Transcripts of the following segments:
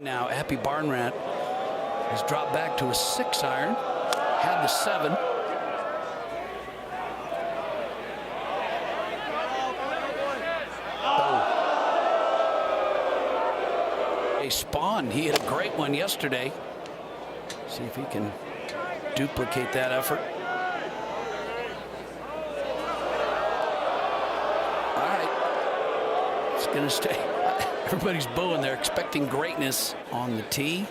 Now, Happy Barnrat has dropped back to a 6-iron, had the 7. A Spawn, he had a great one yesterday. See if he can duplicate that effort. All right, it's going to stay. Everybody's booing. They're expecting greatness on the tee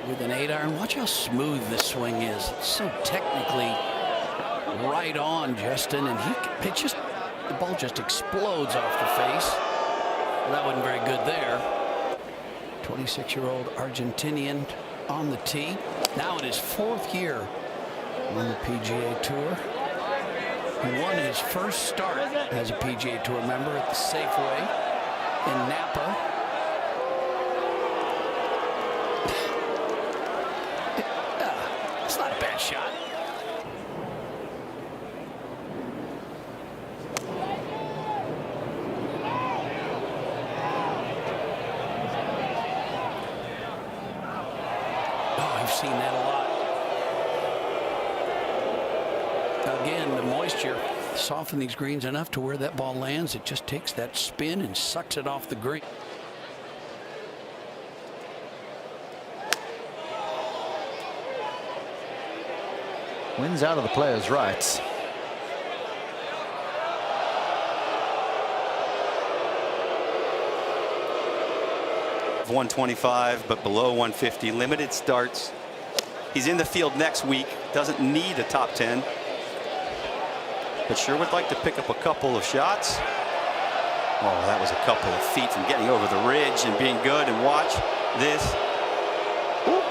with an 8-iron. Watch how smooth this swing is. It's so technically right on, Justin, and the ball just explodes off the face. Well, that wasn't very good there. 26-year-old Argentinian on the tee. Now in his 4th year on the PGA Tour. He won his first start as a PGA Tour member at the Safeway in Napa. It's not a bad shot. Oh, I've seen that a lot. Again, the moisture soften these greens enough to where that ball lands. It just takes that spin and sucks it off the green. Wins out of the player's rights. .125, but below 150. Limited starts. He's in the field next week. Doesn't need a top 10. But sure would like to pick up a couple of shots. Oh, that was a couple of feet from getting over the ridge and being good. And watch this. Ooh,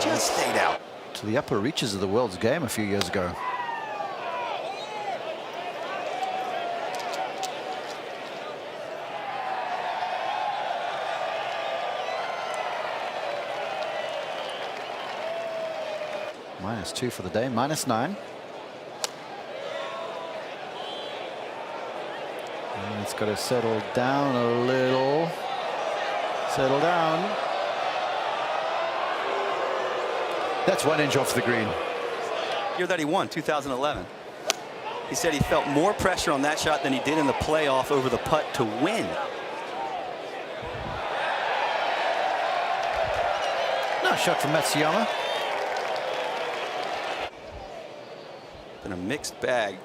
just stayed out. To the upper reaches of the world's game a few years ago. -2 for the day, -9. And it's got to settle down a little. Settle down. That's 1 inch off the green. Year that he won, 2011. He said he felt more pressure on that shot than he did in the playoff over the putt to win. Nice shot from Matsuyama. Been a mixed bag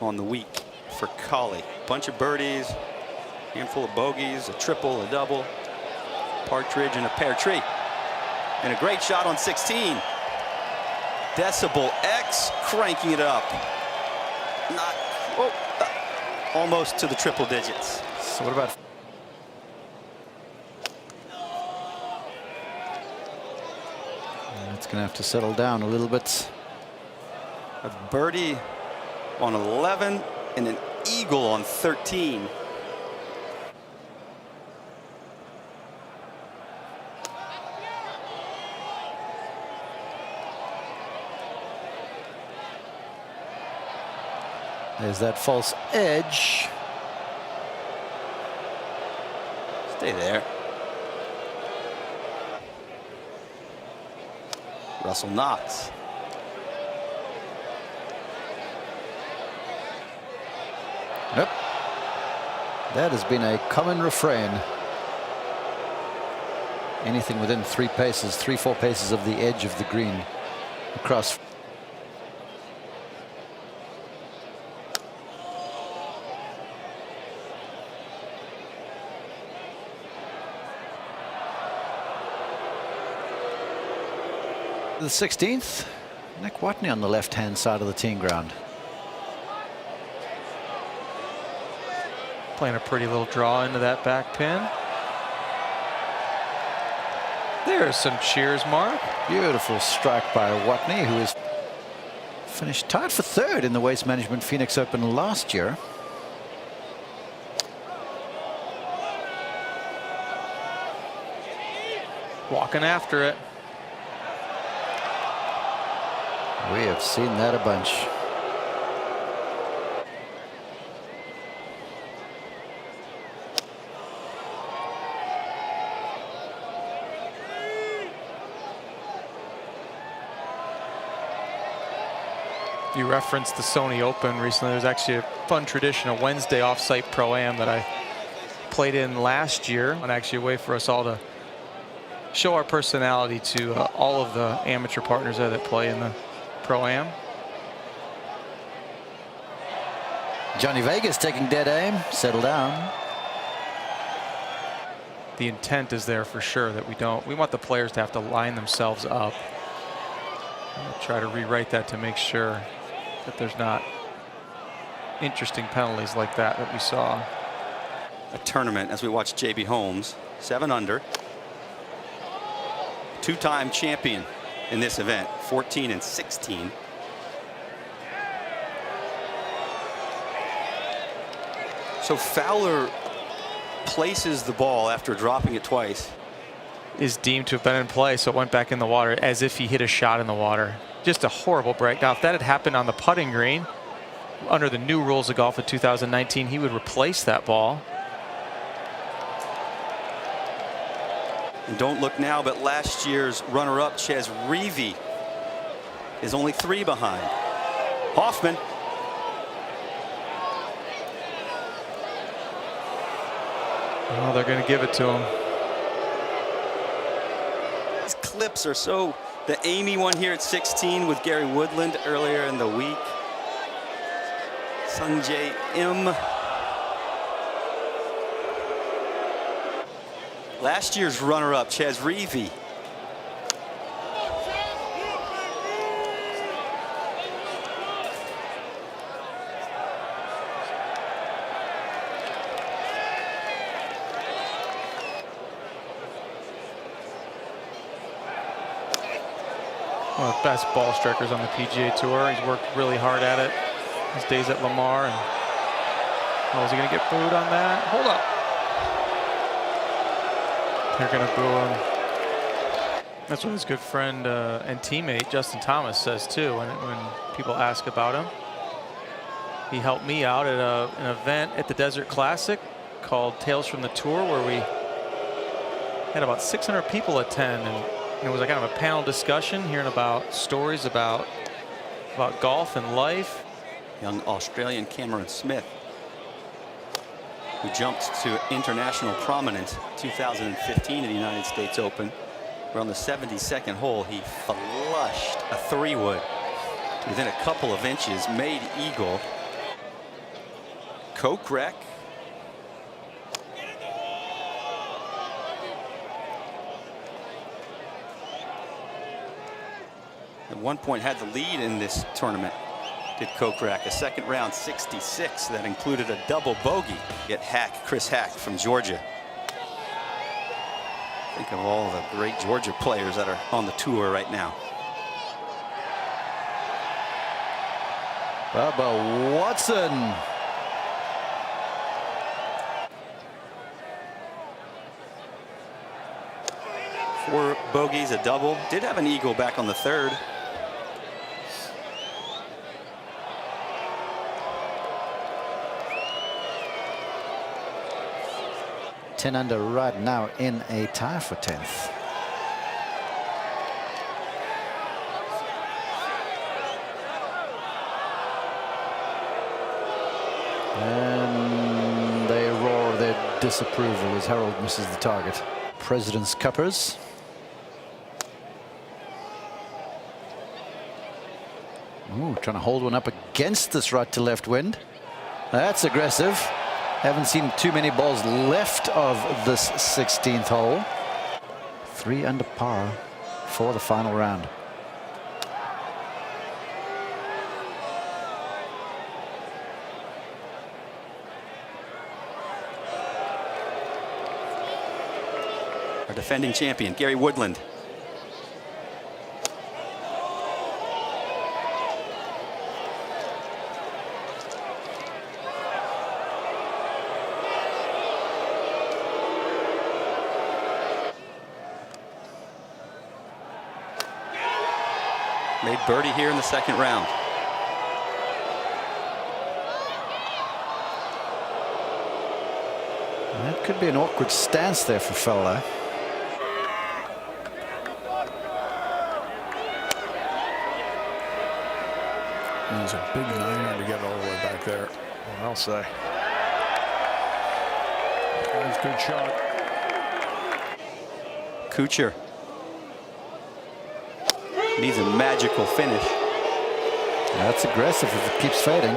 on the week for Collie. Bunch of birdies, handful of bogeys, a triple, a double, partridge, and a pear tree. And a great shot on 16. Decibel X cranking it up. Not almost to the triple digits. So what about? And it's going to have to settle down a little bit. A birdie on 11 and an eagle on 13. There's that false edge. Stay there. Russell Knox. Yep. That has been a common refrain. Anything within 3 paces, 3-4 paces of the edge of the green across. The 16th, Nick Watney on the left-hand side of the teeing ground. Playing a pretty little draw into that back pin. There's some cheers, Mark. Beautiful strike by Watney, who is finished tied for 3rd in the Waste Management Phoenix Open last year. Walking after it. We have seen that a bunch. You referenced the Sony Open recently. There's actually a fun tradition, a Wednesday off-site Pro-Am that I played in last year, and actually a way for us all to show our personality to all of the amateur partners there that play in the Pro-Am. Johnny Vegas taking dead aim, settle down. The intent is there for sure that we want the players to have to line themselves up. I'll try to rewrite that to make sure that there's not interesting penalties like that we saw. A tournament as we watch JB Holmes, 7 under. Two-time champion in this event, 14 and 16. So Fowler places the ball after dropping it twice. Is deemed to have been in play, so it went back in the water as if he hit a shot in the water. Just a horrible break. Now, if that had happened on the putting green, under the new rules of golf of 2019, he would replace that ball. And don't look now, but last year's runner-up, Chez Reavie, is only 3 behind. Hoffman. Oh, they're going to give it to him. These clips are so... The Amy one here at 16 with Gary Woodland earlier in the week. Sanjay M. Last year's runner-up, Chez Reavie. One of the best ball strikers on the PGA Tour. He's worked really hard at it his days at Lamar. And oh, is he going to get booed on that? Hold up. They're going to boo him. That's what his good friend and teammate Justin Thomas says too when people ask about him. He helped me out at an event at the Desert Classic called Tales from the Tour, where we had about 600 people attend, and it was like kind of a panel discussion, hearing about stories about golf and life. Young Australian Cameron Smith, who jumped to international prominence 2015 at the United States Open, where on the 72nd hole he flushed a 3-wood within a couple of inches, made eagle. Kokrak. At one point had the lead in this tournament, did Kokrak. A second round 66 that included a double bogey. Get Chris Hack from Georgia. Think of all the great Georgia players that are on the tour right now. Bubba Watson. Four bogeys, a double. Did have an eagle back on the 3rd. Ten under right now in a tie for 10th. And they roar their disapproval as Harold misses the target. President's Cuppers. Ooh, trying to hold one up against this right to left wind. That's aggressive. Haven't seen too many balls left of this 16th hole. 3 under par for the final round. Our defending champion, Gary Woodland. Made birdie here in the 2nd round. That could be an awkward stance there for Fowler. Needs a big 9-iron to get all the way back there. I'll say. That's a good shot. Kuchar needs a magical finish. That's aggressive if it keeps fading.